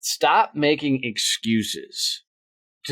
Stop making excuses.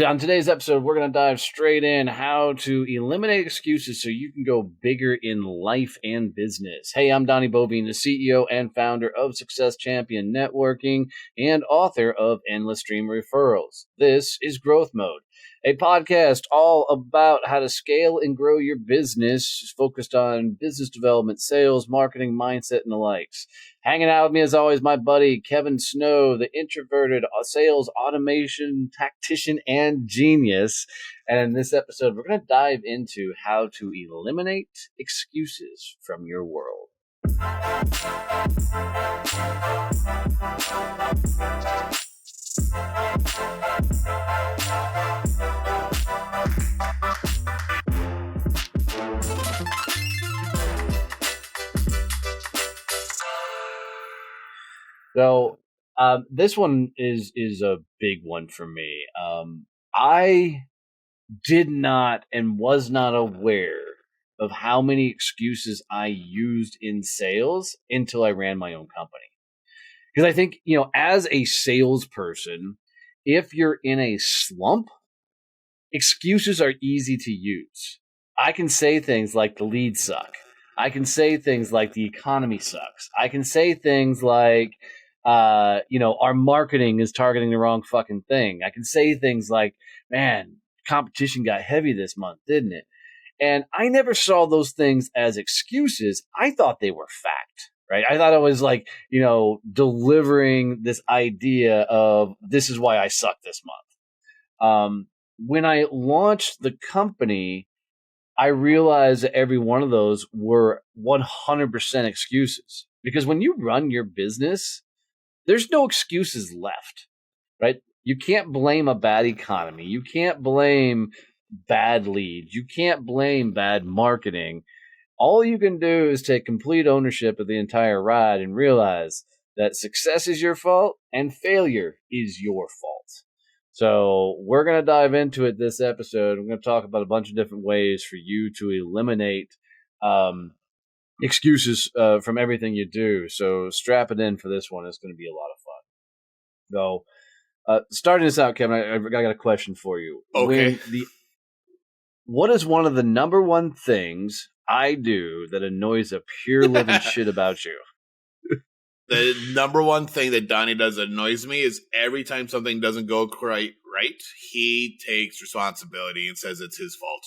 On today's episode, we're going to dive straight in how to eliminate excuses so you can go bigger in life and business. Hey, I'm Donnie Bovine, the CEO and founder of Success Champion Networking and author of Endless Stream Referrals. This is Growth Mode, a podcast all about how to scale and grow your business, focused on business development, sales, marketing, mindset, and the likes. Hanging out with me, as always, my buddy Kevin Snow, the introverted sales automation tactician and genius. And in this episode, we're going to dive into how to eliminate excuses from your world. So this one is a big one for me. I did not and was not aware of how many excuses I used in sales until I ran my own company. Because I think, as a salesperson, if you're in a slump, excuses are easy to use. I can say things like the leads suck. I can say things like the economy sucks. I can say things like, our marketing is targeting the wrong fucking thing. I can say things like, man, competition got heavy this month, didn't it? And I never saw those things as excuses. I thought they were fact, right? I thought it was like, delivering this idea of this is why I suck this month. When I launched the company, I realized that every one of those were 100% excuses. Because when you run your business, there's no excuses left, right? You can't blame a bad economy. You can't blame bad leads. You can't blame bad marketing. All you can do is take complete ownership of the entire ride and realize that success is your fault and failure is your fault. So we're going to dive into it this episode. I'm going to talk about a bunch of different ways for you to eliminate excuses from everything you do. So strap it in for this one. It's going to be a lot of fun. So starting this out, Kevin, I got a question for you. Okay. What is one of the number one things I do that annoys the pure living shit about you? The number one thing that Donnie does that annoys me is every time something doesn't go quite right, he takes responsibility and says it's his fault.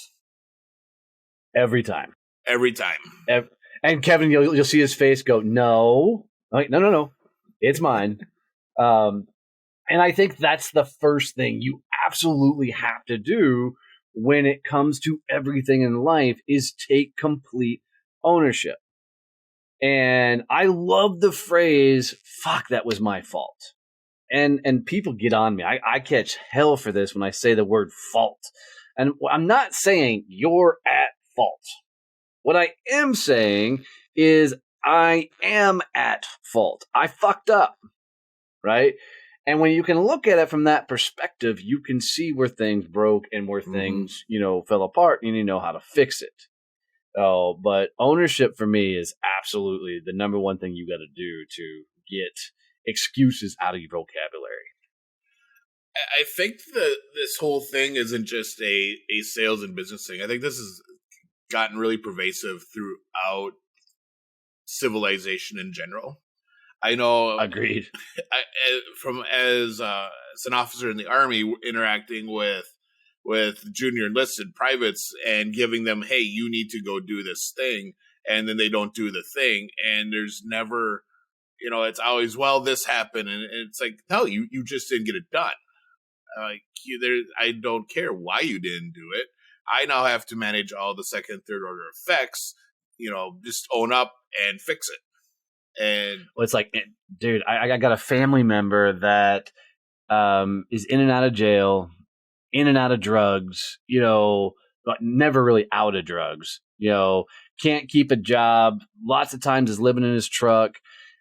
Every time. And Kevin, you'll see his face go, no. Like, no. It's mine. And I think that's the first thing you absolutely have to do when it comes to everything in life is take complete ownership. And I love the phrase, fuck, that was my fault. And people get on me. I catch hell for this when I say the word fault. And I'm not saying you're at fault. What I am saying is I am at fault. I fucked up, right? And when you can look at it from that perspective, you can see where things broke and where things, fell apart, and you know how to fix it. But ownership for me is absolutely the number one thing you got to do to get excuses out of your vocabulary. I think that this whole thing isn't just a sales and business thing. I think this has gotten really pervasive throughout civilization in general. I know. Agreed. As an officer in the Army, interacting with junior enlisted privates and giving them, hey, you need to go do this thing, and then they don't do the thing, and there's never, it's always, well, this happened, and it's like, no, you just didn't get it done. I don't care why you didn't do it. I now have to manage all the second, third order effects. Just own up and fix it. And well, it's like, dude, I got a family member that is in and out of jail, in and out of drugs, but never really out of drugs, can't keep a job, lots of times is living in his truck.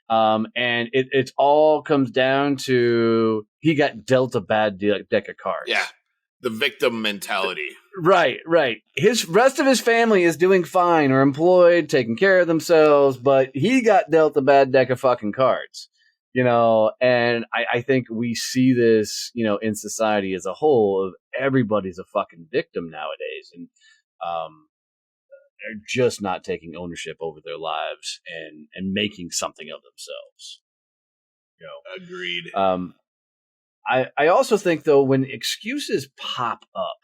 And it all comes down to he got dealt a bad deck of cards. Yeah. The victim mentality. Right. His rest of his family is doing fine or employed, taking care of themselves, but he got dealt a bad deck of fucking cards. And I think we see this, in society as a whole of everybody's a fucking victim nowadays. And, they're just not taking ownership over their lives and making something of themselves. You Agreed. I also think though, when excuses pop up,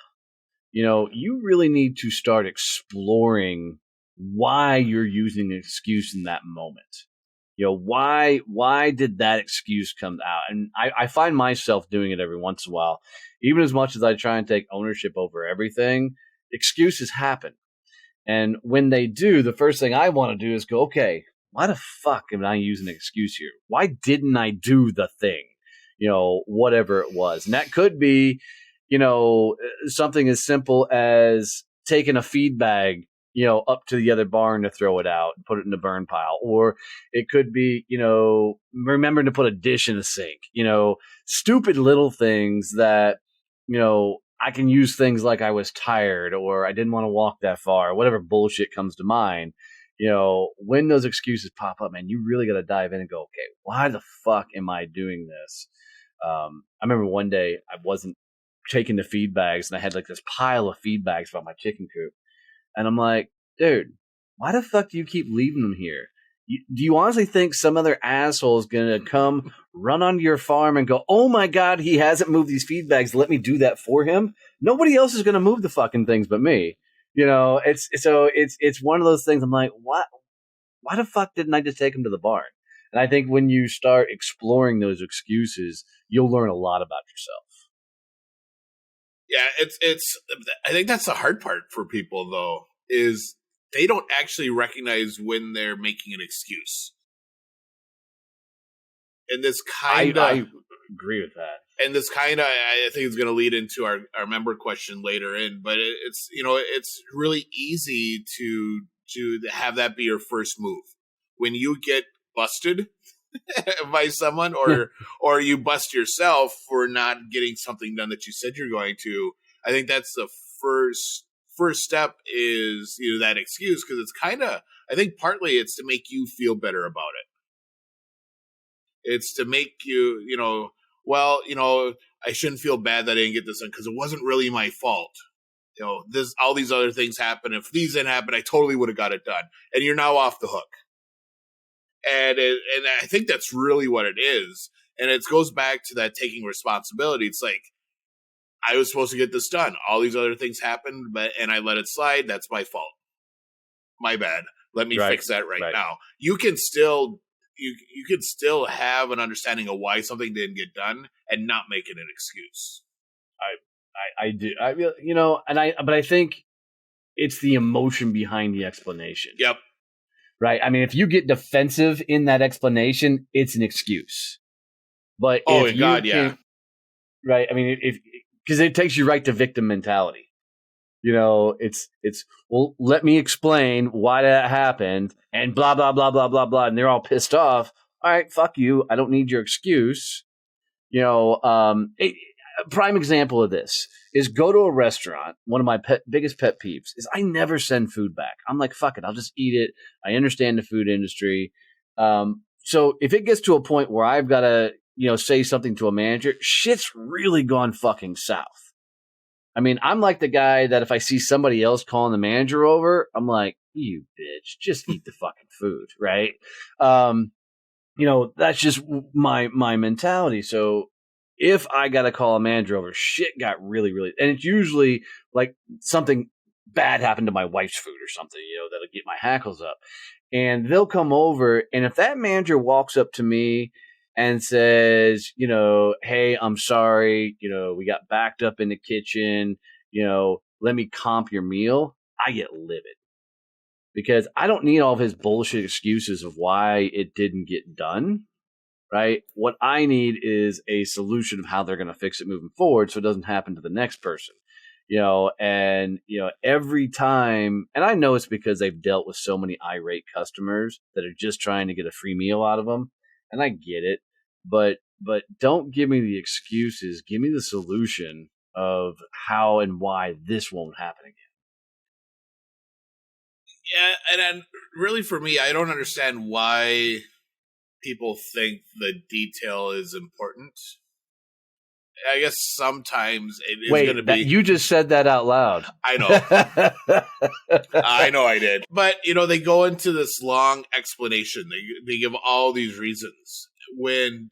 you really need to start exploring why you're using an excuse in that moment. Why did that excuse come out? And I find myself doing it every once in a while. Even as much as I try and take ownership over everything, excuses happen. And when they do, the first thing I want to do is go, okay, why the fuck am I using an excuse here? Why didn't I do the thing? Whatever it was. And that could be, something as simple as taking a feed bag, up to the other barn to throw it out and put it in the burn pile. Or it could be, remembering to put a dish in the sink, stupid little things that, I can use things like I was tired or I didn't want to walk that far, or whatever bullshit comes to mind. When those excuses pop up, man, you really got to dive in and go, okay, why the fuck am I doing this? I remember one day I wasn't taking the feed bags and I had like this pile of feed bags from my chicken coop. And I'm like, dude, why the fuck do you keep leaving them here? Do you honestly think some other asshole is going to come run onto your farm and go, oh my God, he hasn't moved these feed bags. Let me do that for him. Nobody else is going to move the fucking things but me. It's one of those things. I'm like, why the fuck didn't I just take him to the barn? And I think when you start exploring those excuses, you'll learn a lot about yourself. Yeah, it's. I think that's the hard part for people, though, is they don't actually recognize when they're making an excuse. And this kind I of agree with that. and this kind of I think is going to lead into our member question later in, but it's it's really easy to have that be your first move when you get busted by someone, or you bust yourself for not getting something done that you said you're going to. I think that's the first step is that excuse, because it's kind of, I think partly it's to make you feel better about it. It's to make you, well, I shouldn't feel bad that I didn't get this done because it wasn't really my fault. This, all these other things happen. If these didn't happen, I totally would have got it done. And you're now off the hook. And I think that's really what it is. And it goes back to that taking responsibility. It's like, I was supposed to get this done. All these other things happened, and I let it slide. That's my fault. My bad. Let me fix that right now. You can still you could still have an understanding of why something didn't get done and not make it an excuse. I do. But I think it's the emotion behind the explanation. Yep. Right. I mean, if you get defensive in that explanation, it's an excuse. But yeah. Right. I mean, because it takes you right to victim mentality. It's well, let me explain why that happened and blah blah blah blah blah blah, and they're all pissed off. All right, fuck you. I don't need your excuse. A prime example of this is go to a restaurant. One of my biggest pet peeves is I never send food back. I'm like, fuck it, I'll just eat it. I understand the food industry. So if it gets to a point where I've got to, say something to a manager, shit's really gone fucking south. I mean, I'm like the guy that if I see somebody else calling the manager over, I'm like, you bitch, just eat the fucking food, right? That's just my mentality. So if I got to call a manager over, shit got really, really, and it's usually like something bad happened to my wife's food or something, that'll get my hackles up. And they'll come over, and if that manager walks up to me and says, hey, I'm sorry, we got backed up in the kitchen, let me comp your meal, I get livid. Because I don't need all of his bullshit excuses of why it didn't get done, right? What I need is a solution of how they're going to fix it moving forward so it doesn't happen to the next person. Every time, and I know it's because they've dealt with so many irate customers that are just trying to get a free meal out of them, and I get it, but don't give me the excuses. Give me the solution of how and why this won't happen again. Yeah, and then really for me, I don't understand why people think the detail is important. I guess sometimes it is going to Wait, that be. you just said that out loud. I know. I know I did. But, they go into this long explanation. They give all these reasons when,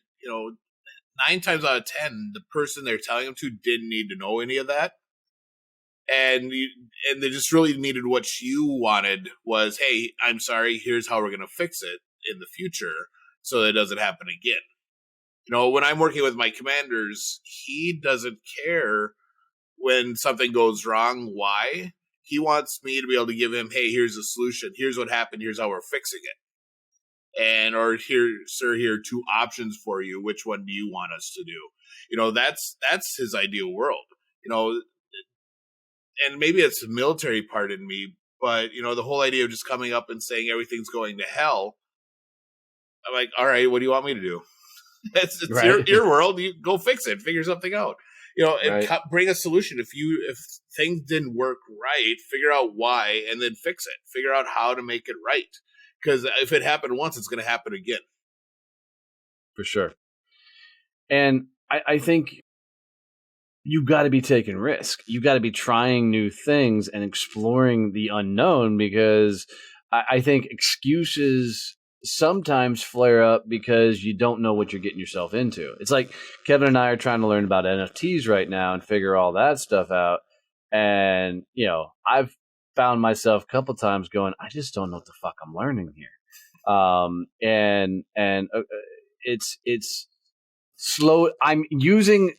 9 times out of 10, the person they're telling them to didn't need to know any of that. And they just really needed what you wanted was, hey, I'm sorry, here's how we're going to fix it in the future so that it doesn't happen again. When I'm working with my commanders, he doesn't care when something goes wrong, why. He wants me to be able to give him, hey, here's a solution. Here's what happened. Here's how we're fixing it. Or here, sir, here are 2 options for you. Which one do you want us to do? That's his ideal world. And maybe it's the military part in me, but the whole idea of just coming up and saying everything's going to hell. I'm like, all right, what do you want me to do? It's Right. your world. You go fix it, figure something out. And Right. bring a solution. If things didn't work right, figure out why and then fix it. Figure out how to make it right. Because if it happened once, it's going to happen again. For sure. And I think you've got to be taking risk. You've got to be trying new things and exploring the unknown, because I think excuses sometimes flare up because you don't know what you're getting yourself into. It's like Kevin and I are trying to learn about NFTs right now and figure all that stuff out. And, I've found myself a couple times going, I just don't know what the fuck I'm learning here. And it's slow. I'm using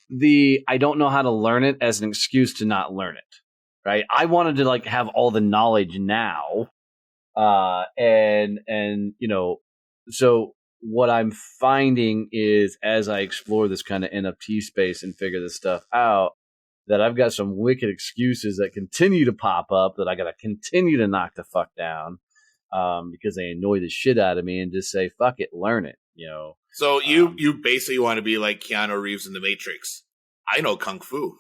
I don't know how to learn it as an excuse to not learn it. Right. I wanted to have all the knowledge now. So what I'm finding is, as I explore this kind of NFT space and figure this stuff out, that I've got some wicked excuses that continue to pop up that I got to continue to knock the fuck down, because they annoy the shit out of me, and just say, fuck it, learn it, So you basically want to be like Keanu Reeves in The Matrix. I know Kung Fu.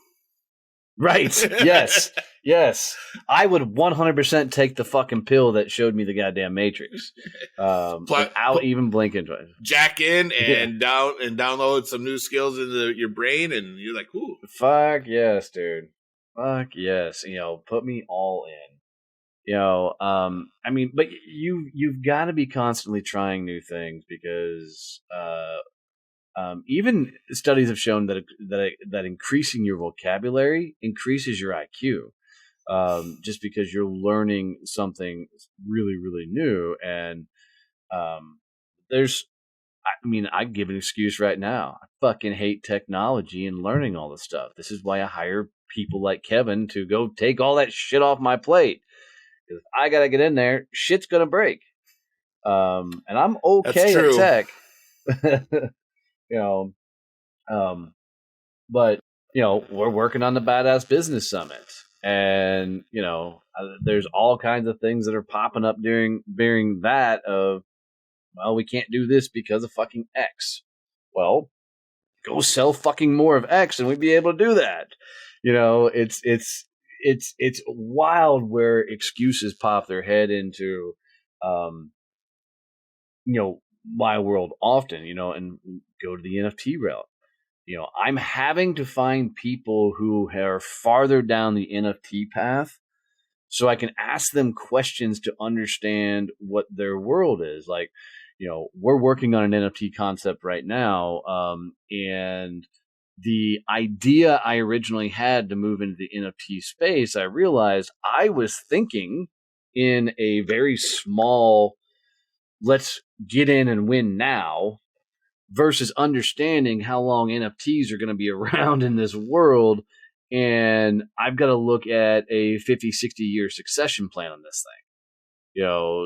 Right. Yes. Yes. I would 100% take the fucking pill that showed me the goddamn Matrix, without even blinking twice. Jack in and download some new skills into your brain, and you're like, ooh. Fuck yes, dude. Fuck yes. Put me all in. But you've got to be constantly trying new things, because even studies have shown that increasing your vocabulary increases your IQ, just because you're learning something really, really new. And I give an excuse right now. I fucking hate technology and learning all this stuff. This is why I hire people like Kevin to go take all that shit off my plate. Because I got to get in there, shit's going to break. And I'm okay at tech. But we're working on the Badass Business Summit, and there's all kinds of things that are popping up during that. We can't do this because of fucking X. Well, go sell fucking more of X, and we'd be able to do that. It's wild where excuses pop their head into, my world often, and go to the NFT route. I'm having to find people who are farther down the NFT path, so I can ask them questions to understand what their world is. Like, we're working on an NFT concept right now, and the idea I originally had to move into the NFT space, I realized I was thinking in a very small, let's get in and win now, versus understanding how long NFTs are going to be around in this world. And I've got to look at a 50, 60-year succession plan on this thing.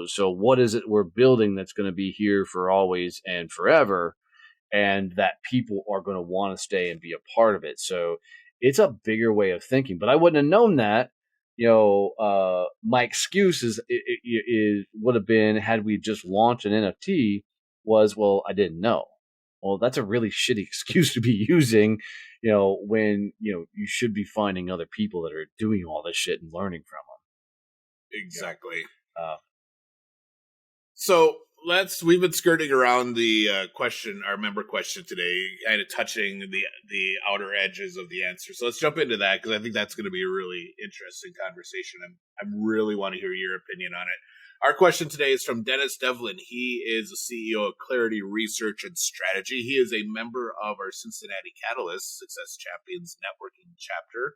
So what is it we're building that's going to be here for always and forever, and that people are going to want to stay and be a part of it? So it's a bigger way of thinking. But I wouldn't have known that. My excuse would have been, had we just launched an NFT, was, well, I didn't know. Well, that's a really shitty excuse to be using, when, you should be finding other people that are doing all this shit and learning from them. Exactly. Uh, So we've been skirting around the question, our member question today, kind of touching the outer edges of the answer. So let's jump into that because I think that's going to be a really interesting conversation. I really want to hear your opinion on it. Our question today is from Dennis Devlin. He is the CEO of Clarity Research and Strategy. He is a member of our Cincinnati Catalyst Success Champions Networking chapter.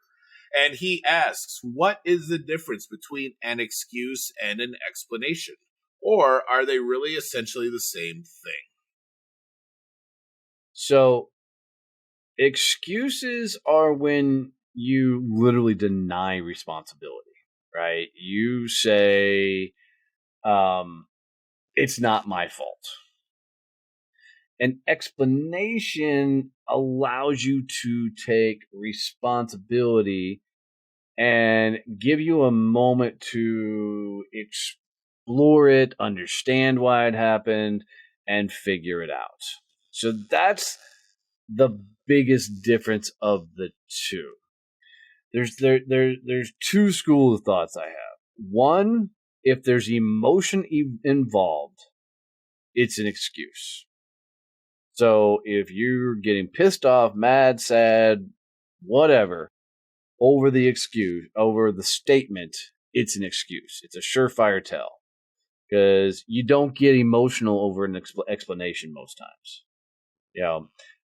And he asks, what is the difference between an excuse and an explanation? Or are they really essentially the same thing? So, excuses are when you literally deny responsibility, right? You say, it's not my fault. An explanation allows you to take responsibility and give you a moment to explore it, understand why it happened, and figure it out. So that's the biggest difference of the two. There's two schools of thoughts I have. One, if there's emotion involved, it's an excuse. So if you're getting pissed off, mad, sad, whatever, over the statement, it's an excuse. It's a surefire tell because you don't get emotional over an explanation most times.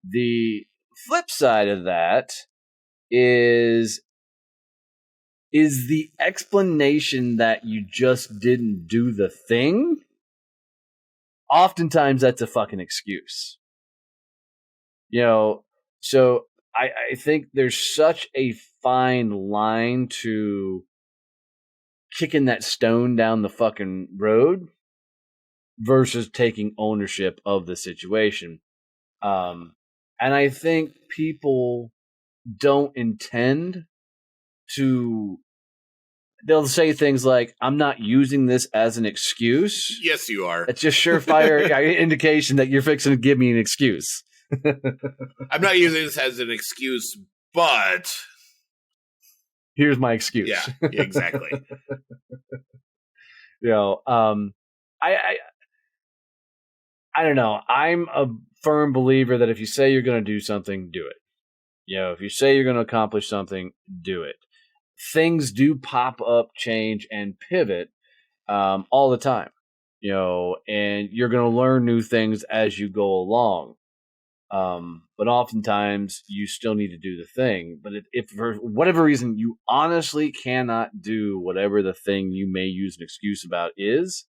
The flip side of that is the explanation that you just didn't do the thing. Oftentimes that's a fucking excuse. So I think there's such a fine line to kicking that stone down the fucking road versus taking ownership of the situation. And I think people don't intend to. They'll say things like, I'm not using this as an excuse. Yes, you are. It's just surefire indication that you're fixing to give me an excuse. I'm not using this as an excuse, but here's my excuse. Yeah, exactly. I don't know. I'm a firm believer that if you say you're going to do something, do it. If you say you're going to accomplish something, do it. Things do pop up, change, and pivot all the time. And you're going to learn new things as you go along. But oftentimes you still need to do the thing. But if for whatever reason you honestly cannot do whatever the thing you may use an excuse about is,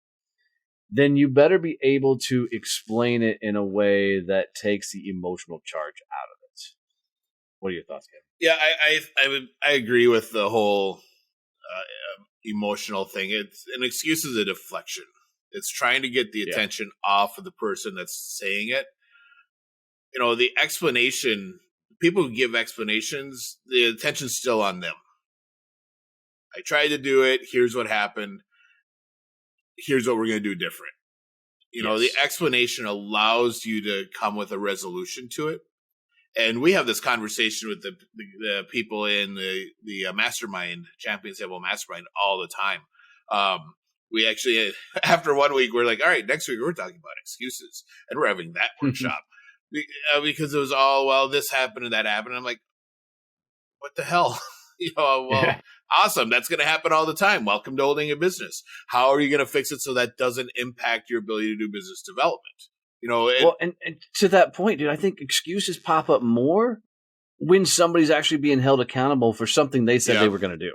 then you better be able to explain it in a way that takes the emotional charge out of it. What are your thoughts, Kevin? Yeah, I agree with the whole emotional thing. It's an excuse is a deflection. It's trying to get the attention off of the person that's saying it. The explanation, people who give explanations, the attention's still on them. I tried to do it. Here's what happened. Here's what we're going to do different. The explanation allows you to come with a resolution to it. And we have this conversation with the people in the mastermind, Champions Table Mastermind, all the time. We actually, after 1 week, we're like, all right, next week we're talking about excuses. And we're having that workshop. Because it was all, well, this happened and that happened. And I'm like, what the hell? Awesome. That's going to happen all the time. Welcome to owning a business. How are you going to fix it so that doesn't impact your ability to do business development? And to that point, dude, I think excuses pop up more when somebody's actually being held accountable for something they said they were going to do.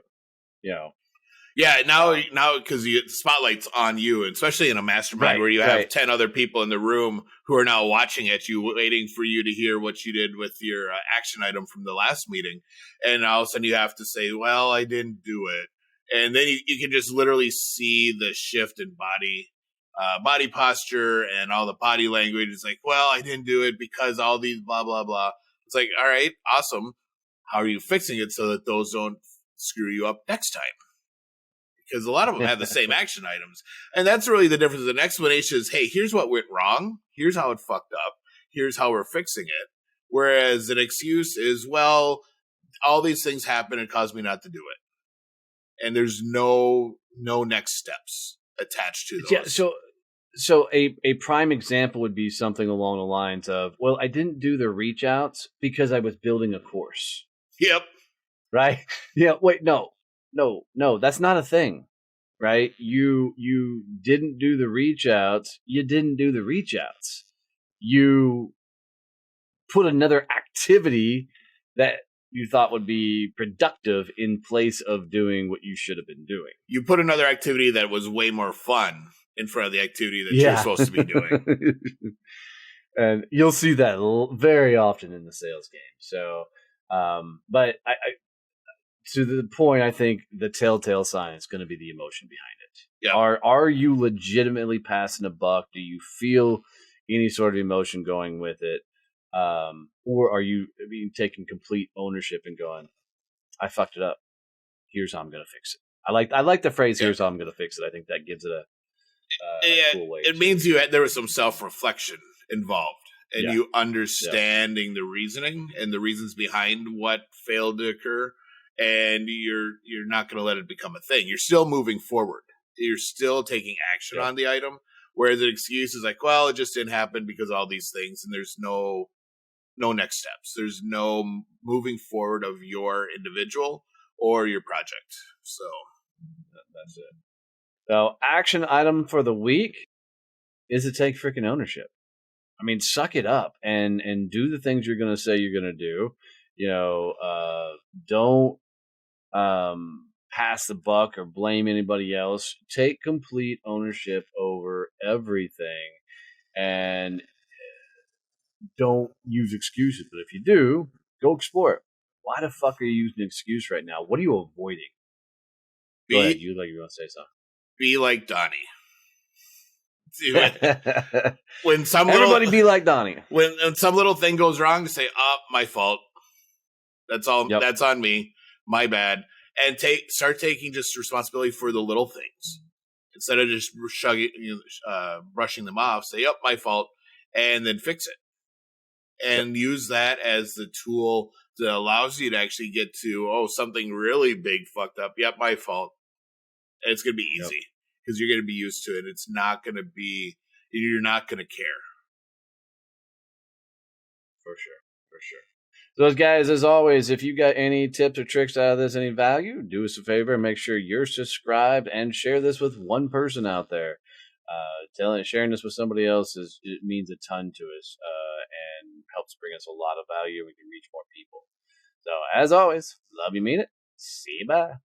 Yeah, now because the spotlight's on you, and especially in a mastermind where you have 10 other people in the room who are now watching at you, waiting for you to hear what you did with your action item from the last meeting. And all of a sudden you have to say, well, I didn't do it. And then you can just literally see the shift in body posture and all the body language. It's like, well, I didn't do it because all these blah, blah, blah. It's like, all right, awesome. How are you fixing it so that those don't screw you up next time? Because a lot of them have the same action items. And that's really the difference. An explanation is, hey, here's what went wrong. Here's how it fucked up. Here's how we're fixing it. Whereas an excuse is, well, all these things happen and caused me not to do it. And there's no next steps attached to those. Yeah, so So a prime example would be something along the lines of, well, I didn't do the reach outs because I was building a course, Yep. right? Yeah, wait, no, that's not a thing, right? You didn't do the reach outs. You didn't do the reach outs. You put another activity that you thought would be productive in place of doing what you should have been doing. You put another activity that was way more fun in front of the activity that you're Yeah. supposed to be doing. And you'll see that very often in the sales game. So, but I to the point, I think the telltale sign is going to be the emotion behind it. Yep. Are you legitimately passing a buck? Do you feel any sort of emotion going with it, or are you taking complete ownership and going, "I fucked it up. Here's how I'm going to fix it." I like the phrase, "Here's how I'm going to fix it." I think that gives it a cool way. It means there was some self-reflection involved, and Yeah. you understanding the reasoning and the reasons behind what failed to occur, and you're not going to let it become a thing. You're still moving forward. You're still taking action on the item. Whereas an excuse is like, well, it just didn't happen because of all these things, and there's no next steps. There's no moving forward of your individual or your project. So that's it. So, action item for the week is to take freaking ownership. I mean, suck it up and do the things you're going to say you're going to do. Don't pass the buck or blame anybody else. Take complete ownership over everything, and don't use excuses. But if you do, go explore it. Why the fuck are you using an excuse right now? What are you avoiding? Go ahead. You want to say something? Be like Donnie. When everybody be like Donnie. When some little thing goes wrong, say, "Oh, my fault. That's all. Yep. That's on me. My bad." And start taking just responsibility for the little things instead of just brushing them off. Say, "Yep, my fault," and then fix it. And use that as the tool that allows you to actually get to something really big fucked up. Yep, my fault. And it's going to be easy because you're going to be used to it. It's not going to be. You're not going to care. For sure. So, guys, as always, if you got any tips or tricks out of this, any value, do us a favor and make sure you're subscribed and share this with one person out there. Sharing this with somebody else it means a ton to us and helps bring us a lot of value. We can reach more people. So, as always, love you, mean it. See you, bye.